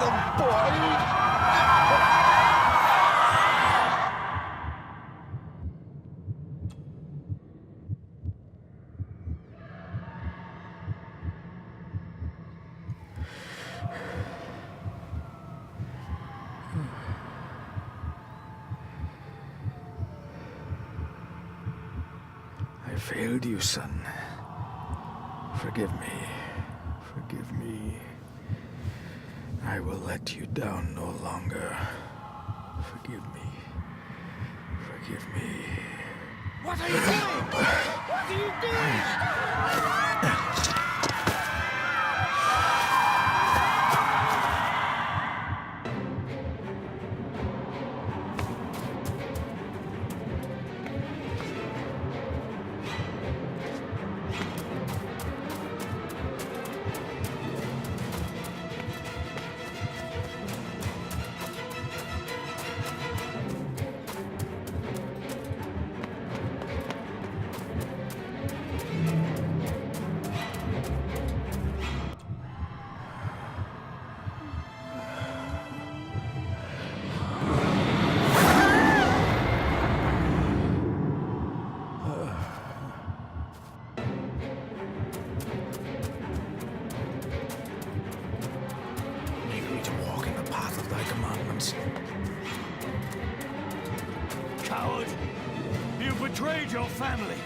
little boy! I failed you, son. Forgive me. Forgive me. I will let you down no longer. Forgive me. Forgive me. What are you doing? What are you doing? Make me to walk in the path of thy commandments. Coward! You betrayed your family!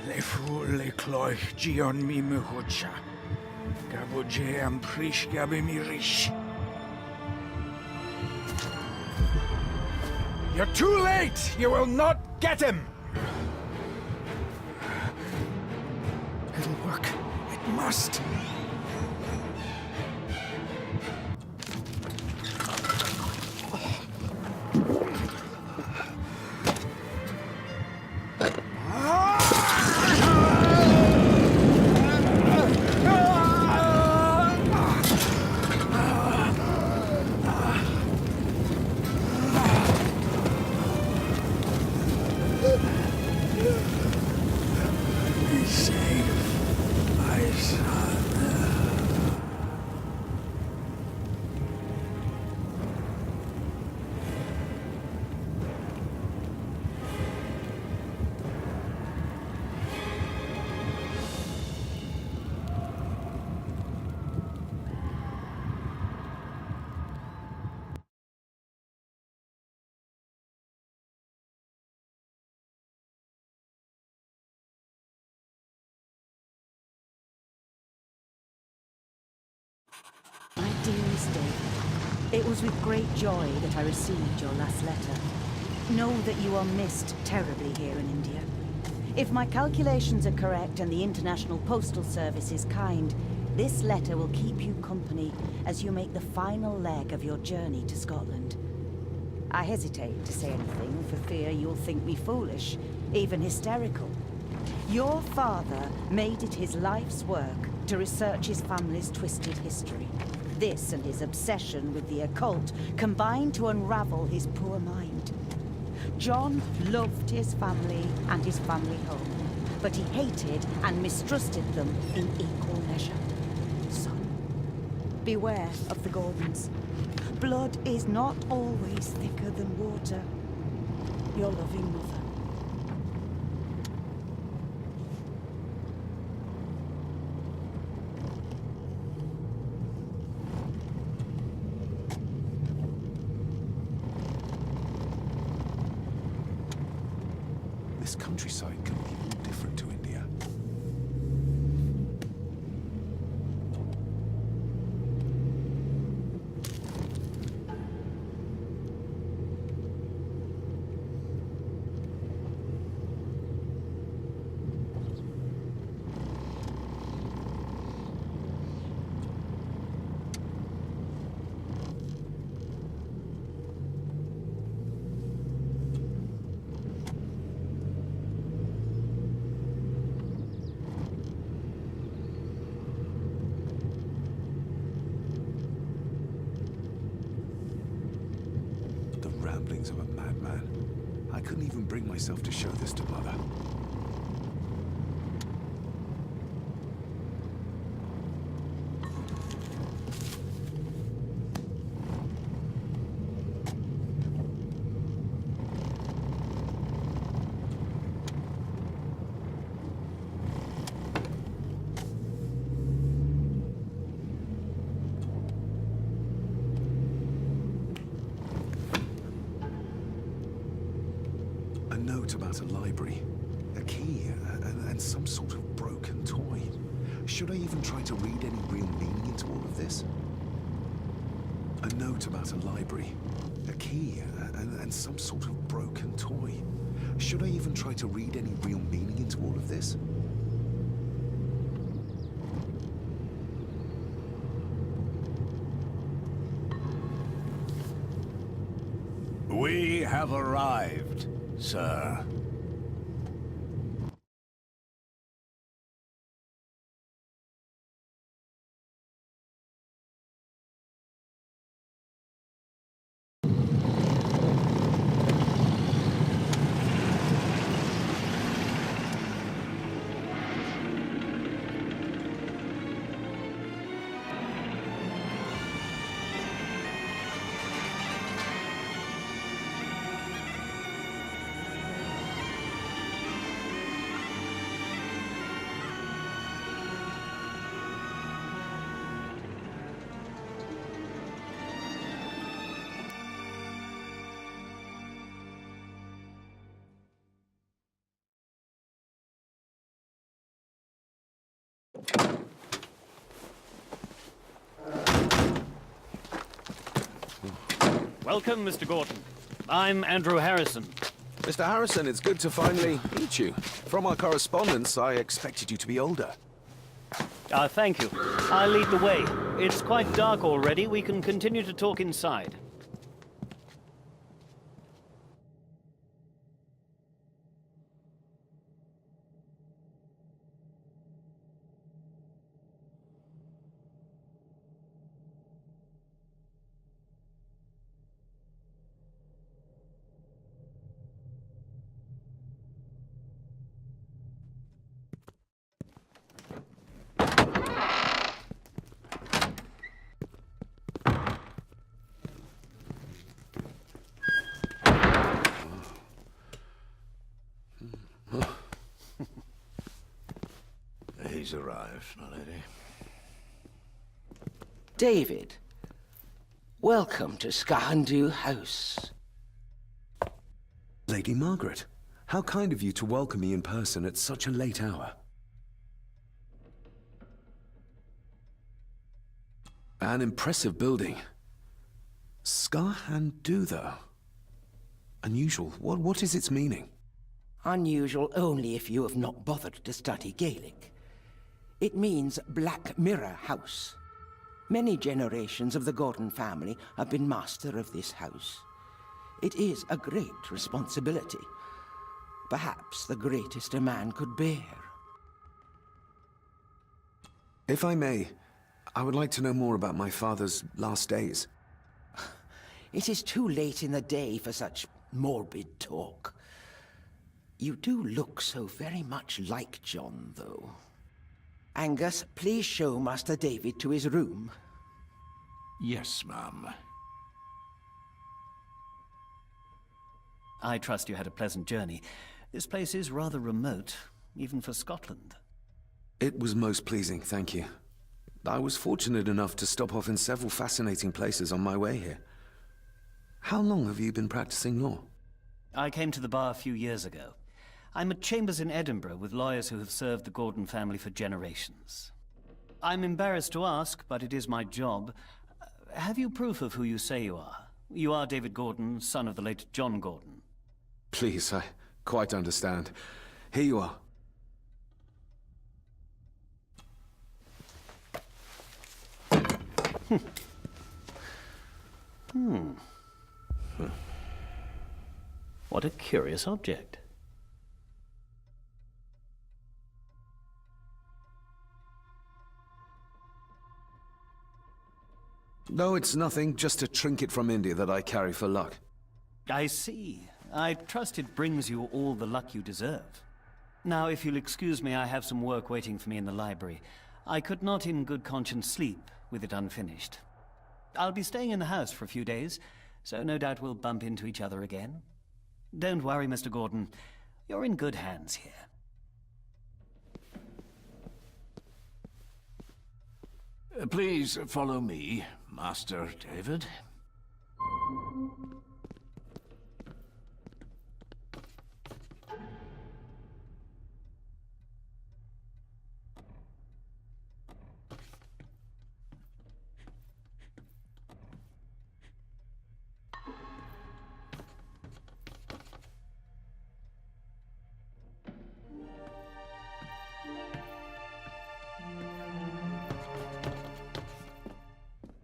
Le fu le cloich gion mi muhucha. Gaboje am prish gabe mi rish. You're too late! You will not get him! It'll work. It must. Be safe, my son. My dearest David, it was with great joy that I received your last letter. Know that you are missed terribly here in India. If my calculations are correct and the International Postal Service is kind, this letter will keep you company as you make the final leg of your journey to Scotland. I hesitate to say anything for fear you'll think me foolish, even hysterical. Your father made it his life's work to research his family's twisted history. This and his obsession with the occult combined to unravel his poor mind. John loved his family and his family home, but he hated and mistrusted them in equal measure. Son, beware of the Gordons. Blood is not always thicker than water. Your loving mother. This countryside can be all different to India. ramblings of a madman. I couldn't even bring myself to show this to Mother. A note about a library, a key, and some sort of broken toy. Should I even try to read any real meaning into all of this? A note about a library, a key, and some sort of broken toy. Should I even try to read any real meaning into all of this? We have arrived, sir. Welcome, Mr. Gordon. I'm Andrew Harrison. Mr. Harrison, it's good to finally meet you. From our correspondence, I expected you to be older. Thank you. I'll lead the way. It's quite dark already. We can continue to talk inside. He's arrived, my lady. David, welcome to Skahandu House. Lady Margaret, how kind of you to welcome me in person at such a late hour. An impressive building. Skahandu, though. Unusual. What is its meaning? Unusual only if you have not bothered to study Gaelic. It means Black Mirror House. Many generations of the Gordon family have been master of this house. It is a great responsibility. Perhaps the greatest a man could bear. If I may, I would like to know more about my father's last days. It is too late in the day for such morbid talk. You do look so very much like John, though. Angus, please show Master David to his room. Yes, ma'am. I trust you had a pleasant journey. This place is rather remote, even for Scotland. It was most pleasing, thank you. I was fortunate enough to stop off in several fascinating places on my way here. How long have you been practicing law? I came to the bar a few years ago. I'm at Chambers in Edinburgh with lawyers who have served the Gordon family for generations. I'm embarrassed to ask, but it is my job. Have you proof of who you say you are? You are David Gordon, son of the late John Gordon. Please, I quite understand. Here you are. What a curious object. No, it's nothing. Just a trinket from India that I carry for luck. I see. I trust it brings you all the luck you deserve. Now, if you'll excuse me, I have some work waiting for me in the library. I could not in good conscience sleep with it unfinished. I'll be staying in the house for a few days, so no doubt we'll bump into each other again. Don't worry, Mr. Gordon. You're in good hands here. Please follow me, Master David.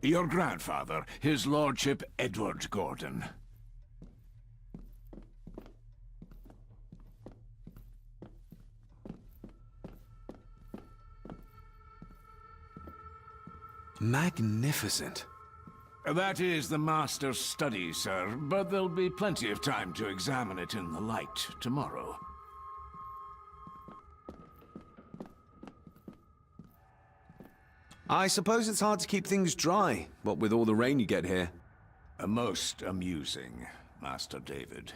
Your grandfather, his lordship Edward Gordon. Magnificent. That is the master's study, sir, but there'll be plenty of time to examine it in the light tomorrow. I suppose it's hard to keep things dry, what with all the rain you get here. Most amusing, Master David.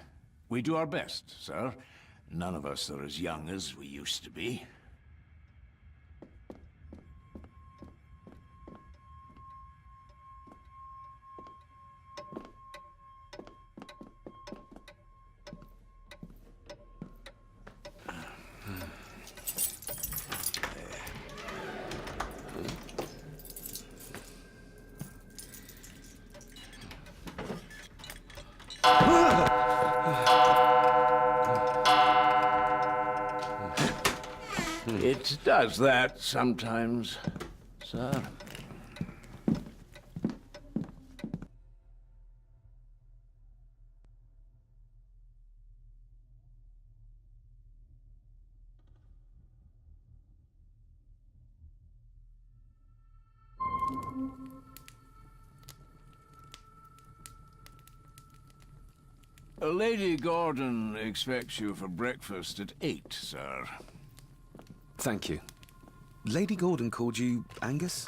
We do our best, sir. None of us are as young as we used to be. It does that sometimes, sir. Lady Gordon expects you for breakfast at 8, sir. Thank you. Lady Gordon called you Angus?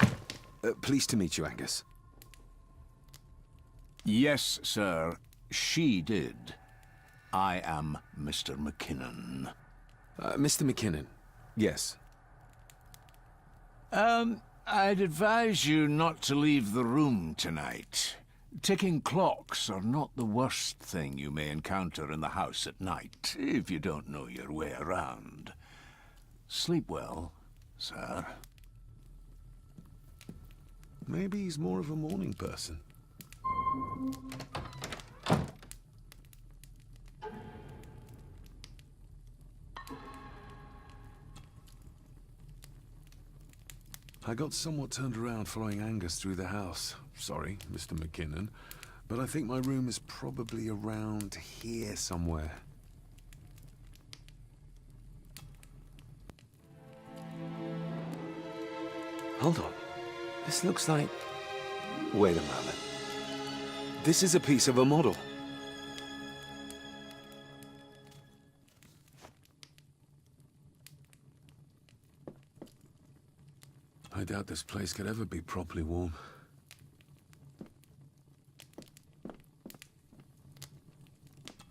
Pleased to meet you, Angus. Yes, sir. She did. I am Mr. McKinnon. Mr. McKinnon. Yes. I'd advise you not to leave the room tonight. Ticking clocks are not the worst thing you may encounter in the house at night, if you don't know your way around. Sleep well, sir. Maybe he's more of a morning person. I got somewhat turned around following Angus through the house. Sorry, Mr. McKinnon, but I think my room is probably around here somewhere. Hold on. This looks like... Wait a moment. This is a piece of a model. I doubt this place could ever be properly warm.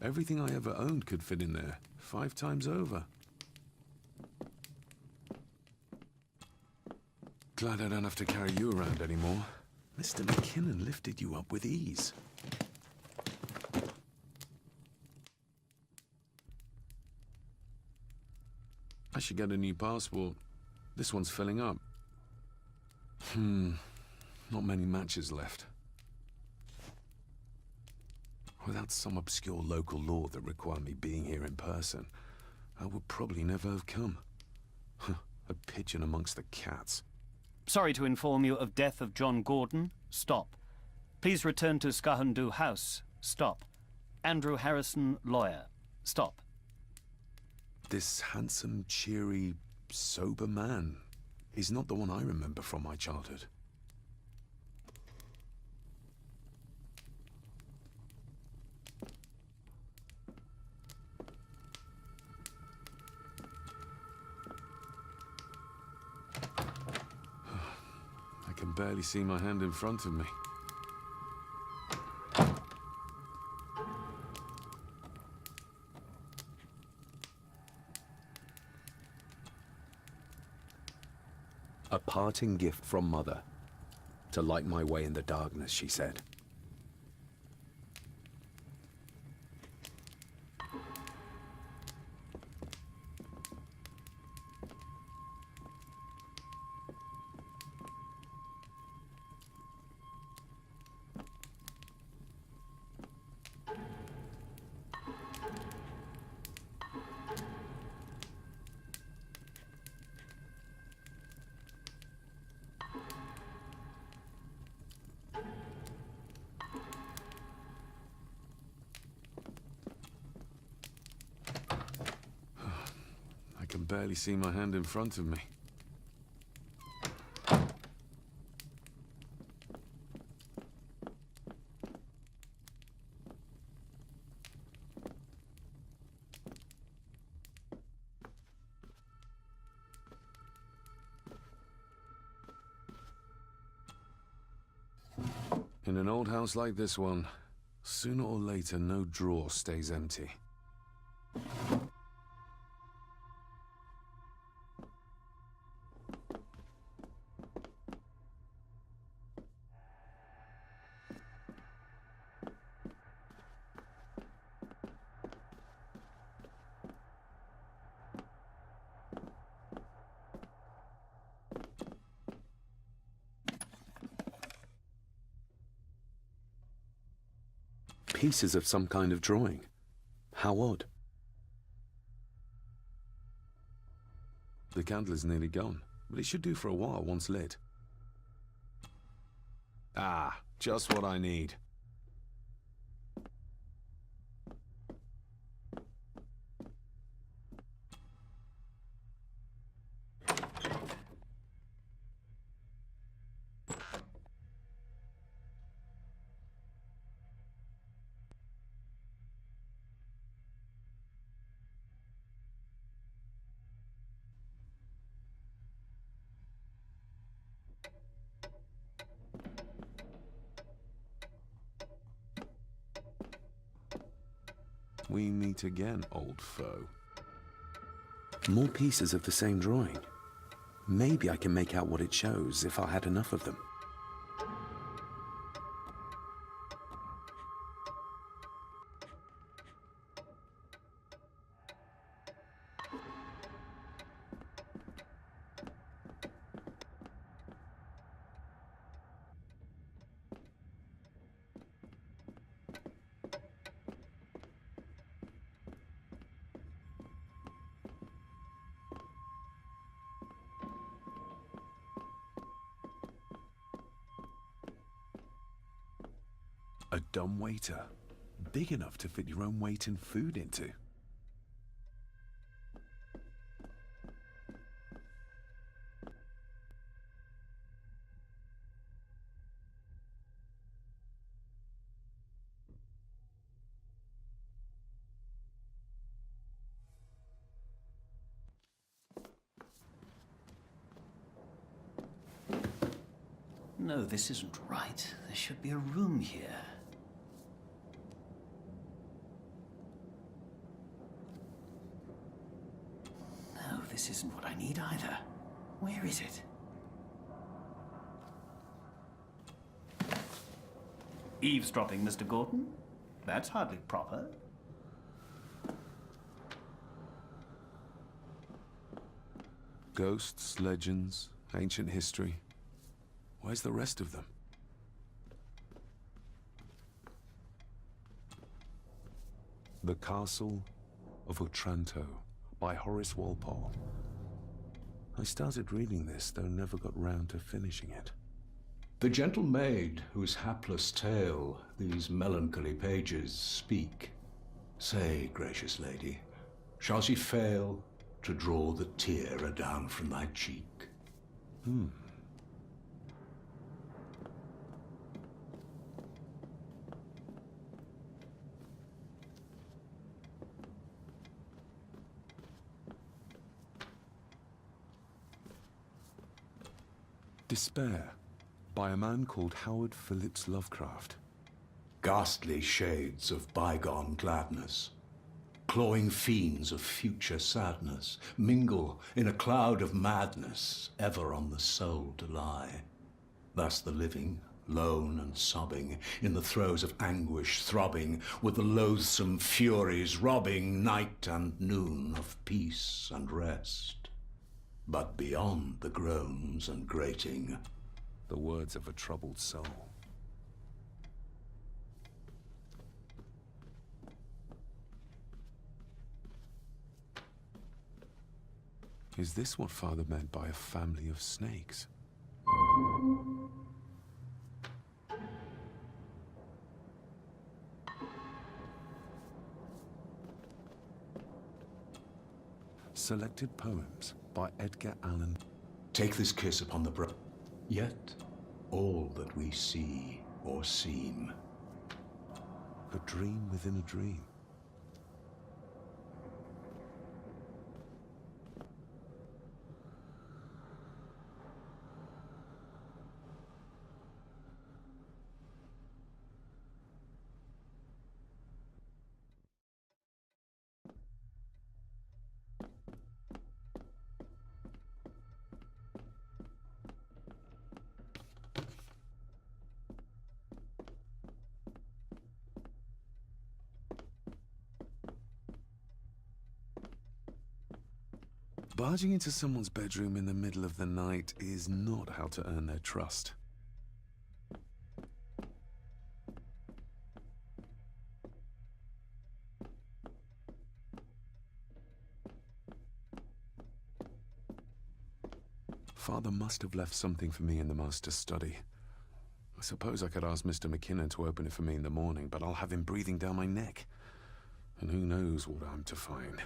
Everything I ever owned could fit in there, 5 times over. Glad I don't have to carry you around anymore. Mr. McKinnon lifted you up with ease. I should get a new passport. This one's filling up. Not many matches left. Without some obscure local law that required me being here in person, I would probably never have come. A pigeon amongst the cats. Sorry to inform you of death of John Gordon. Stop. Please return to Skahandu House. Stop. Andrew Harrison, lawyer. Stop. This handsome, cheery, sober man is not the one I remember from my childhood. can barely see my hand in front of me. A parting gift from Mother. To light my way in the darkness, she said. I can barely see my hand in front of me. In an old house like this one, sooner or later no drawer stays empty. Pieces of some kind of drawing. How odd. The candle is nearly gone, but it should do for a while once lit. Ah, just what I need. We meet again, old foe. More pieces of the same drawing. Maybe I can make out what it shows if I had enough of them. A dumbwaiter, big enough to fit your own weight in food into. No, this isn't right. There should be a room here. No, this isn't what I need either. Where is it? Eavesdropping, Mr. Gordon? That's hardly proper. Ghosts, legends, ancient history. Where's the rest of them? The Castle of Otranto by Horace Walpole. I started reading this, though never got round to finishing it. The gentle maid whose hapless tale these melancholy pages speak. Say, gracious lady, shall she fail to draw the tear adown from thy cheek? Despair, by a man called Howard Phillips Lovecraft. Ghastly shades of bygone gladness, clawing fiends of future sadness, mingle in a cloud of madness, ever on the soul to lie. Thus the living, lone and sobbing, in the throes of anguish throbbing, with the loathsome furies robbing night and noon of peace and rest. But beyond the groans and grating, The words of a troubled soul. Is this what Father meant by a family of snakes? Selected poems by Edgar Allan. take this kiss upon the brow. Yet all that we see or seem, A dream within a dream. Barging into someone's bedroom in the middle of the night is not how to earn their trust. Father must have left something for me in the master's study. I suppose I could ask Mr. McKinnon to open it for me in the morning, but I'll have him breathing down my neck. And who knows what I'm to find.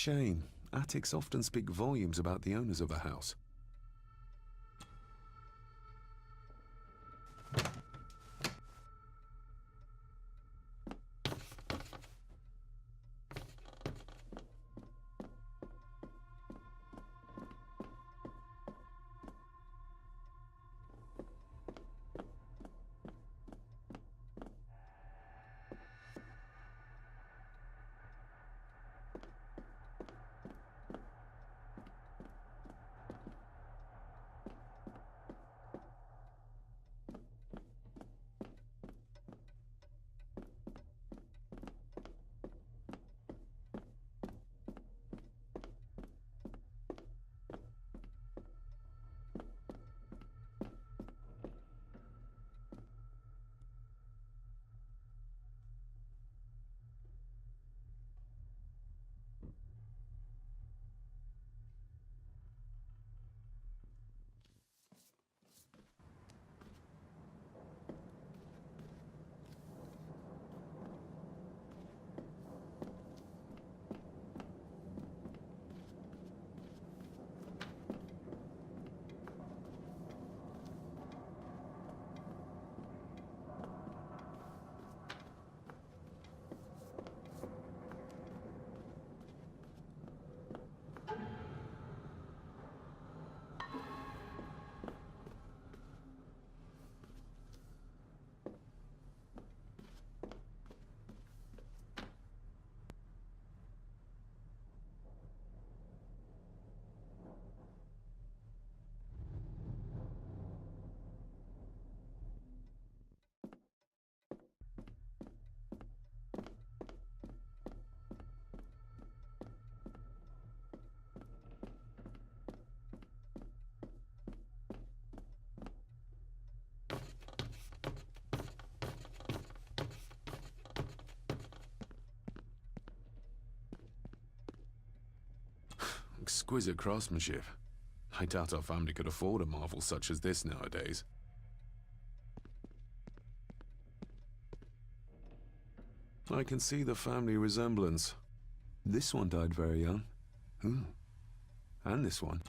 Shame. Attics often speak volumes about the owners of a house. Exquisite craftsmanship. I doubt our family could afford a marvel such as this nowadays. I can see the family resemblance. This one died very young. Ooh. And this one.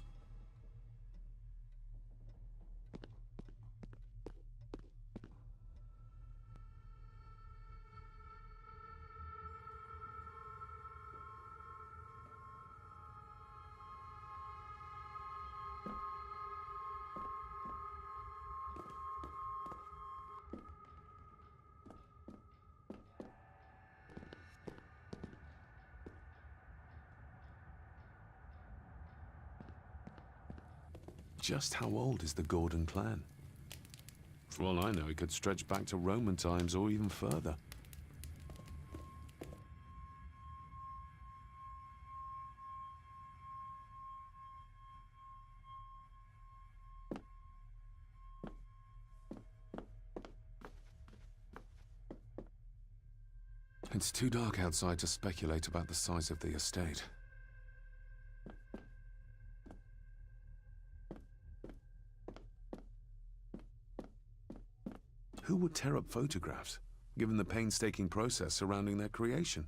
Just how old is the Gordon clan? For all I know, it could stretch back to Roman times or even further. It's too dark outside to speculate about the size of the estate. Who would tear up photographs, given the painstaking process surrounding their creation?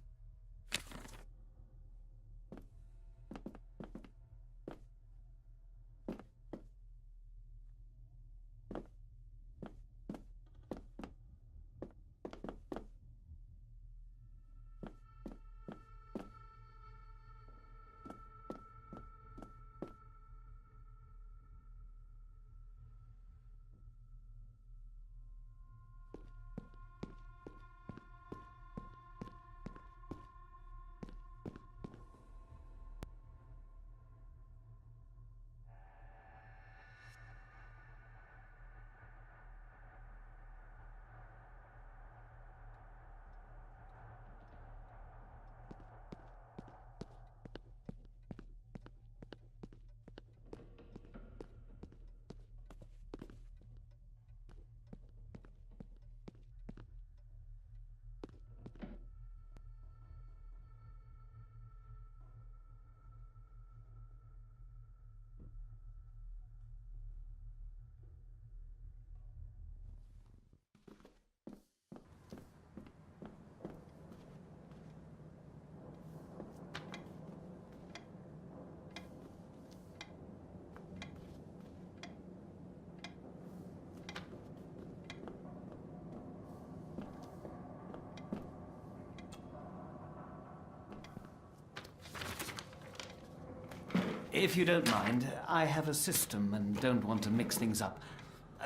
If you don't mind, I have a system and don't want to mix things up.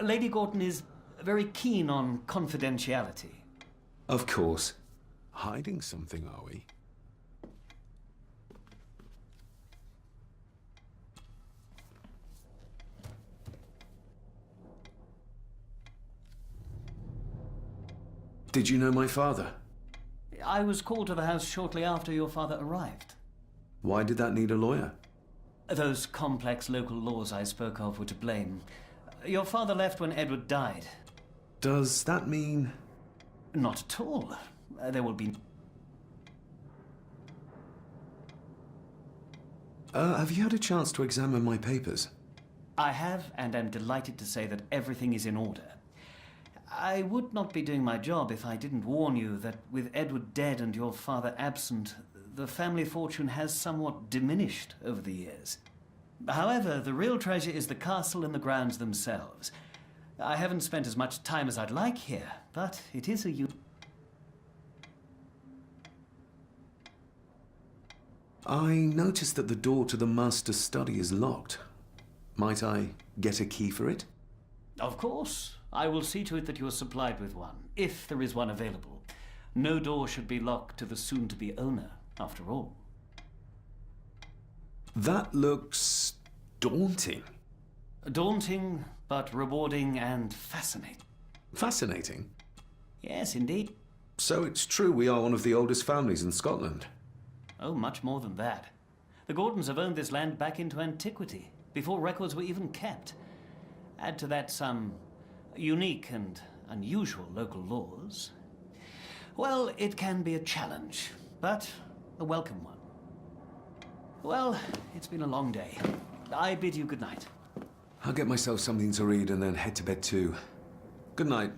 Lady Gordon is very keen on confidentiality. Of course. Hiding something, are we? Did you know my father? I was called to the house shortly after your father arrived. Why did that need a lawyer? Those complex local laws I spoke of were to blame. Your father left when Edward died. Does that mean... Not at all. There will be... have you had a chance to examine my papers? I have, and am delighted to say that everything is in order. I would not be doing my job if I didn't warn you that with Edward dead and your father absent, the family fortune has somewhat diminished over the years. However, the real treasure is the castle and the grounds themselves. I haven't spent as much time as I'd like here, but it is a I noticed that the door to the master's study is locked. Might I get a key for it? Of course. I will see to it that you are supplied with one, if there is one available. No door should be locked to the soon-to-be owner, after all. That looks... daunting. Daunting, but rewarding and fascinating. Fascinating? Yes, indeed. So it's true we are one of the oldest families in Scotland? Oh, much more than that. The Gordons have owned this land back into antiquity, before records were even kept. Add to that some unique and unusual local laws. Well, it can be a challenge, but a welcome one. Well, it's been a long day. I bid you good night. I'll get myself something to read and then head to bed too. Good night.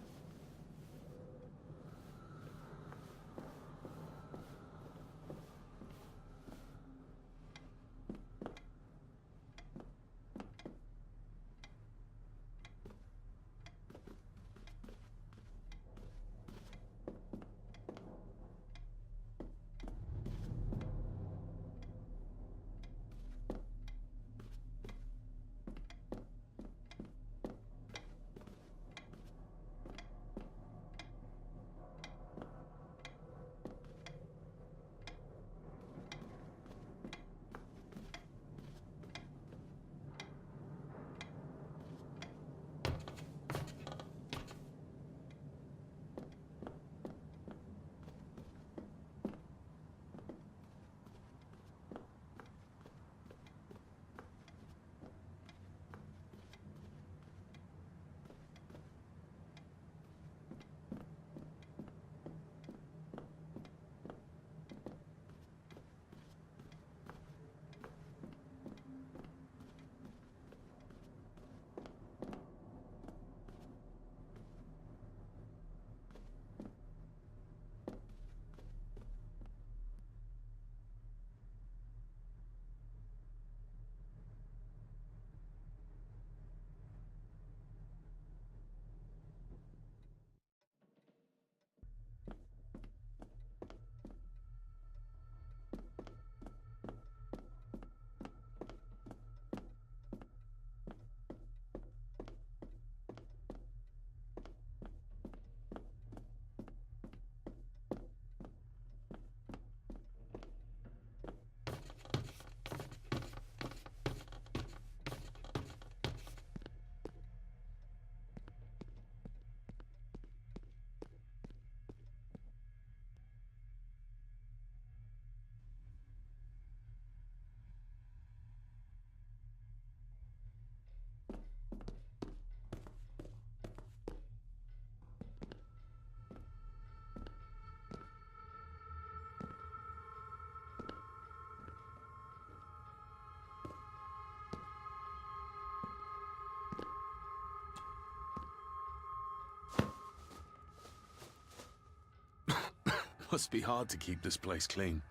Must be hard to keep this place clean.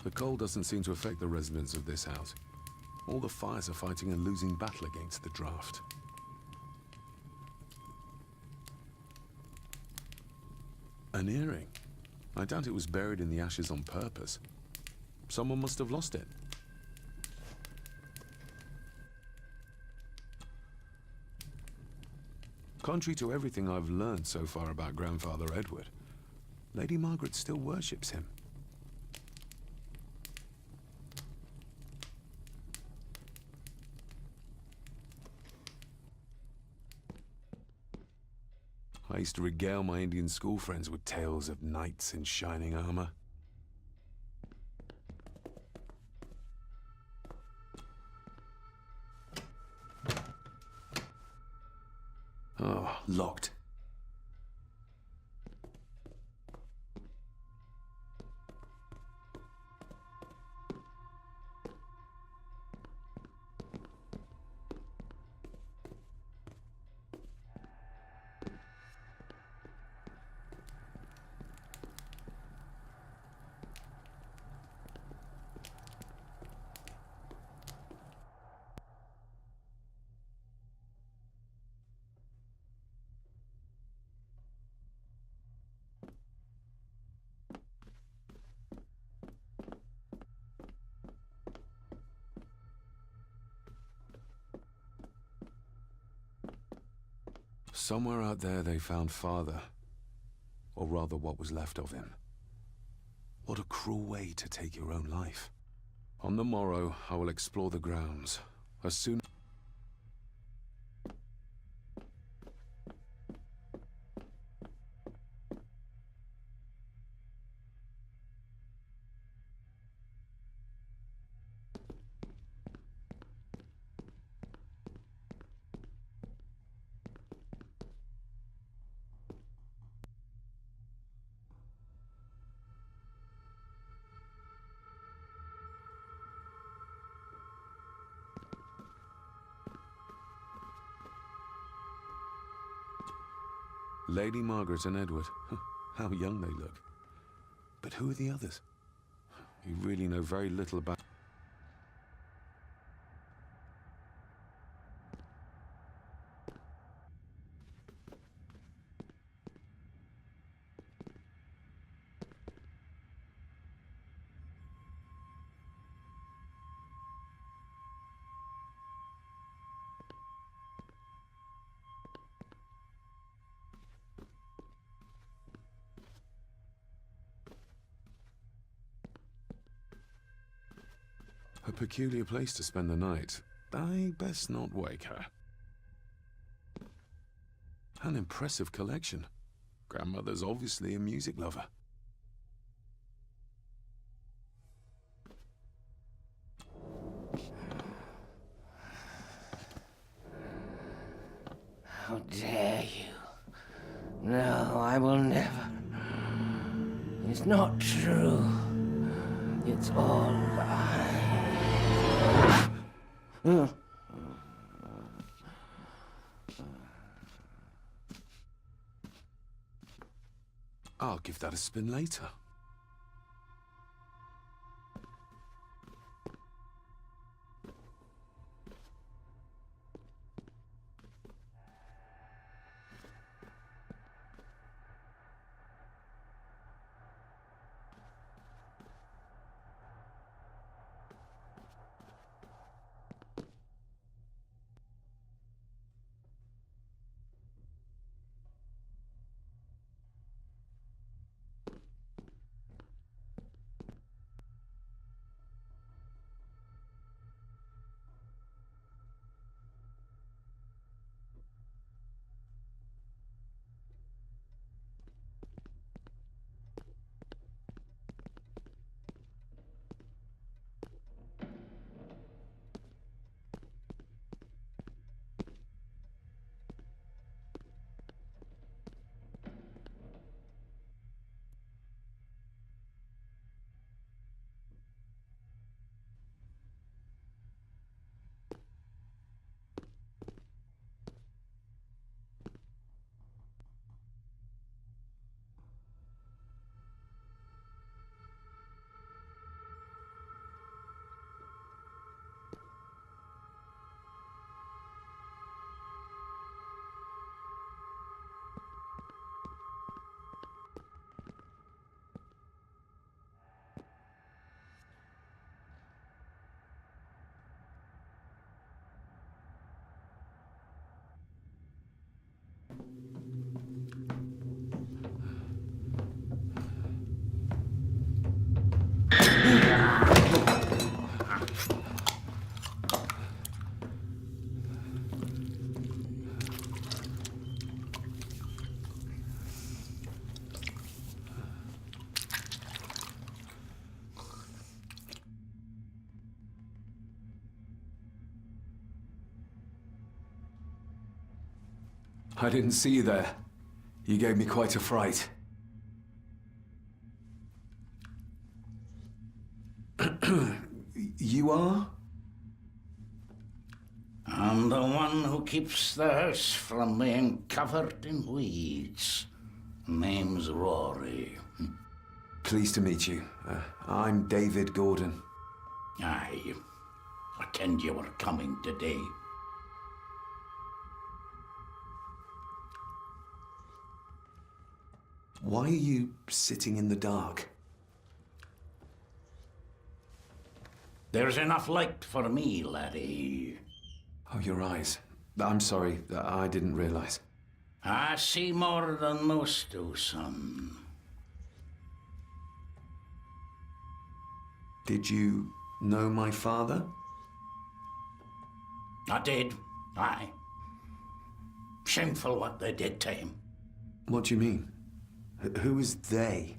The cold doesn't seem to affect the residents of this house. All the fires are fighting a losing battle against the draft. An earring. I doubt it was buried in the ashes on purpose. Someone must have lost it. Contrary to everything I've learned so far about Grandfather Edward, Lady Margaret still worships him. I used to regale my Indian school friends with tales of knights in shining armor. Oh, locked. Somewhere out there they found Father. Or rather what was left of him. What a cruel way to take your own life. On the morrow, I will explore the grounds. As soon Lady Margaret and Edward. How young they look. But who are the others? You really know very little about... A peculiar place to spend the night. I best not wake her. An impressive collection. Grandmother's obviously a music lover. How dare you? No, I will never. It's not true. It's all lies. I'll give that a spin later. I didn't see you there. You gave me quite a fright. You are? I'm the one who keeps the house from being covered in weeds. Name's Rory. Pleased to meet you. I'm David Gordon. Aye. I kenned you were coming today. Why are you sitting in the dark? There's enough light for me, laddie. Oh, your eyes. I'm sorry, I didn't realize. I see more than most do, son. Did you know my father? I did, aye. Shameful what they did to him. What do you mean? Who is they?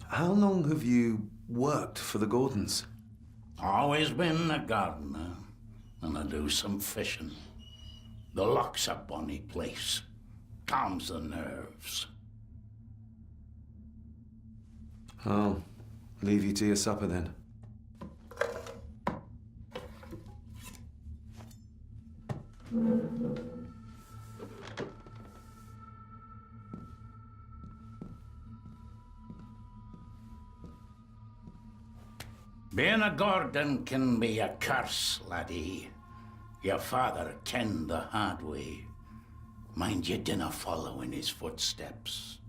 How long have you worked for the Gordons? Always been a gardener, and I do some fishing. The loch's a bonny place. Calms the nerves. I'll leave you to your supper then. Being a Gordon can be a curse, laddie. Your father kenned the hard way. Mind you dinna follow in his footsteps.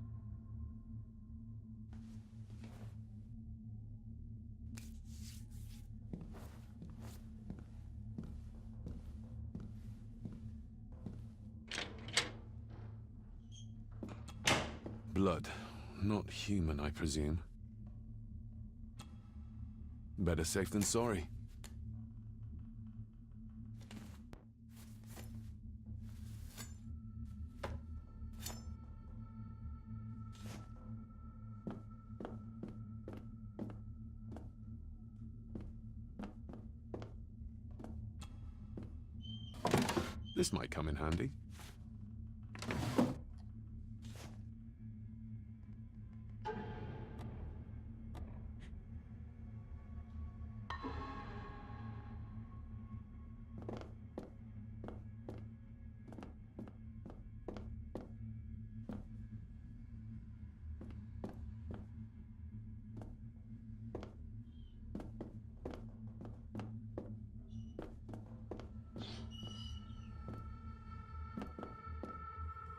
Blood. Not human, I presume. Better safe than sorry. This might come in handy.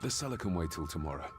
The cellar can wait till tomorrow.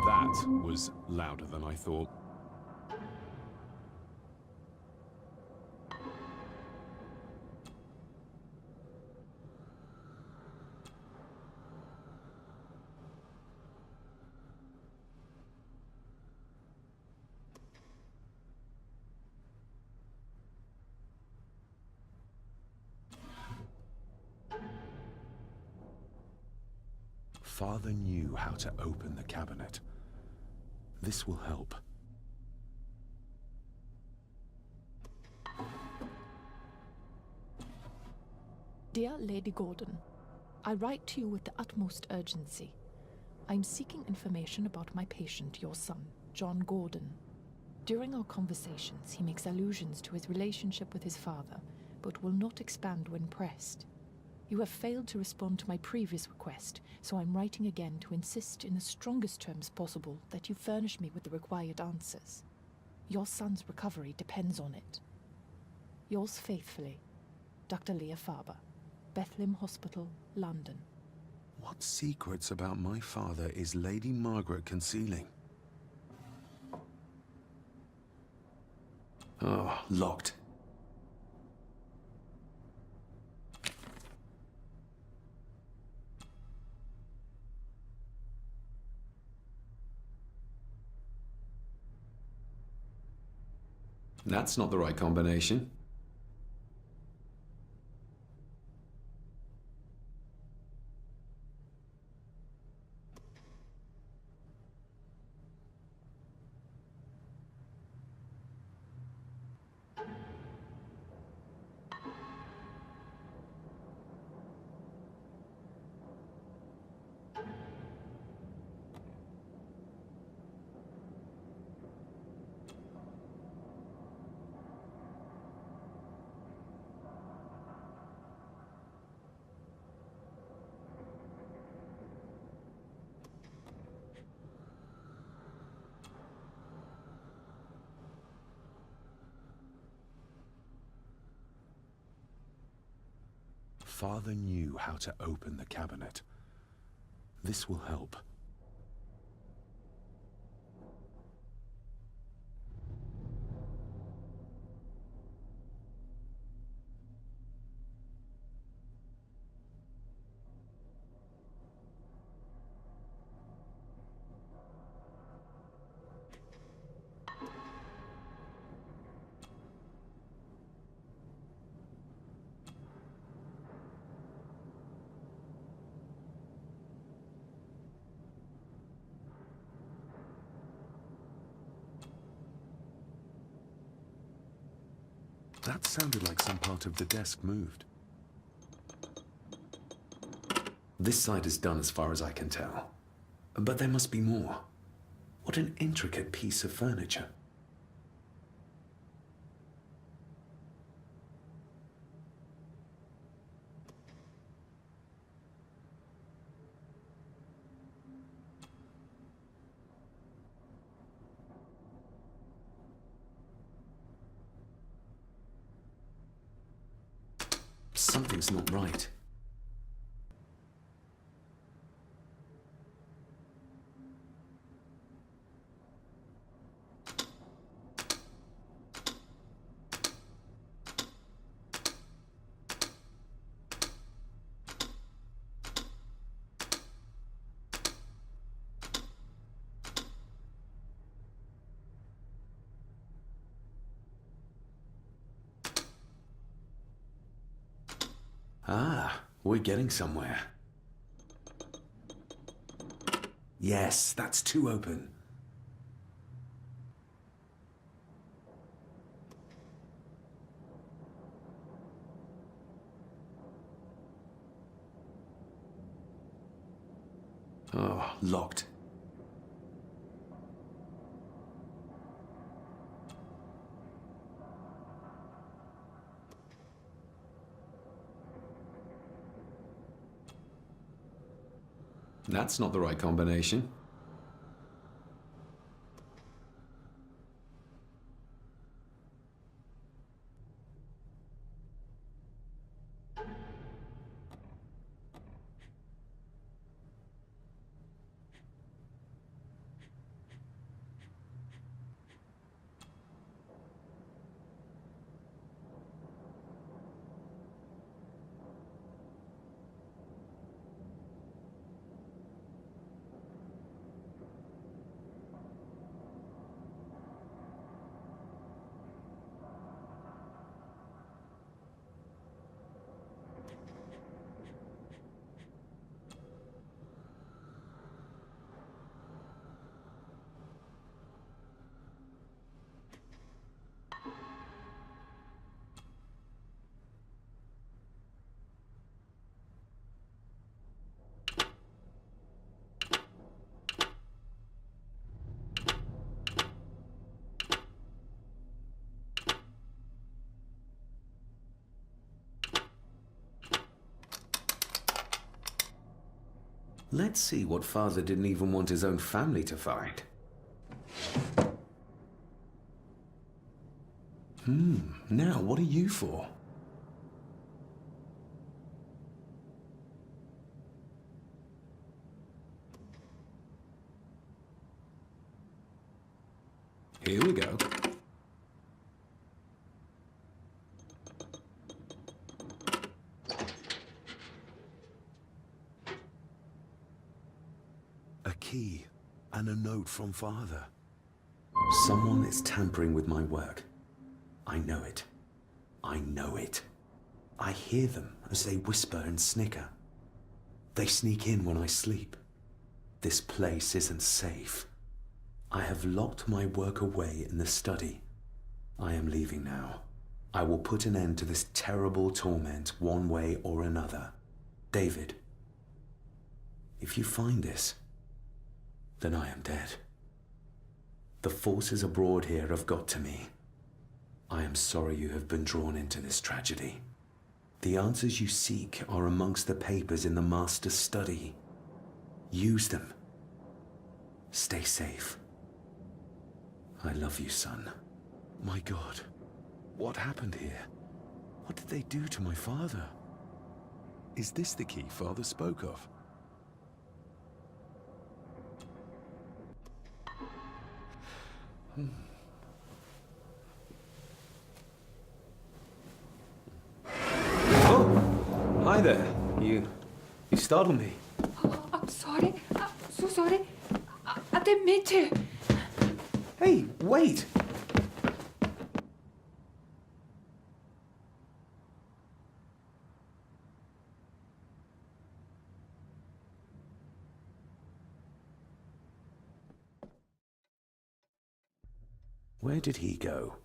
That was louder than I thought. Father knew how to open the cabinet. This will help. Dear Lady Gordon, I write to you with the utmost urgency. I'm seeking information about my patient, your son, John Gordon. During our conversations, he makes allusions to his relationship with his father, but will not expand when pressed. You have failed to respond to my previous request, so I'm writing again to insist in the strongest terms possible that you furnish me with the required answers. Your son's recovery depends on it. Yours faithfully, Dr. Leah Farber, Bethlehem Hospital, London. What secrets about my father is Lady Margaret concealing? Oh, locked. That's not the right combination. Father knew how to open the cabinet. This will help. That sounded like some part of the desk moved. This side is done as far as I can tell. But there must be more. What an intricate piece of furniture. Something's not right. Ah, we're getting somewhere. Yes, that's too open. Oh, locked. That's not the right combination. Let's see what Father didn't even want his own family to find. Now what are you for? Here we go. A key and a note from Father. Someone is tampering with my work. I know it. I know it. I hear them as they whisper and snicker. They sneak in when I sleep. This place isn't safe. I have locked my work away in the study. I am leaving now. I will put an end to this terrible torment one way or another. David, if you find this, then I am dead. The forces abroad here have got to me. I am sorry you have been drawn into this tragedy. The answers you seek are amongst the papers in the Master's study. Use them. Stay safe. I love you, son. My God, what happened here? What did they do to my father? Is this the key Father spoke of? Oh, hi there. You startled me. Oh, I'm sorry. I'm so sorry. I didn't mean to. Hey, wait! Where did he go?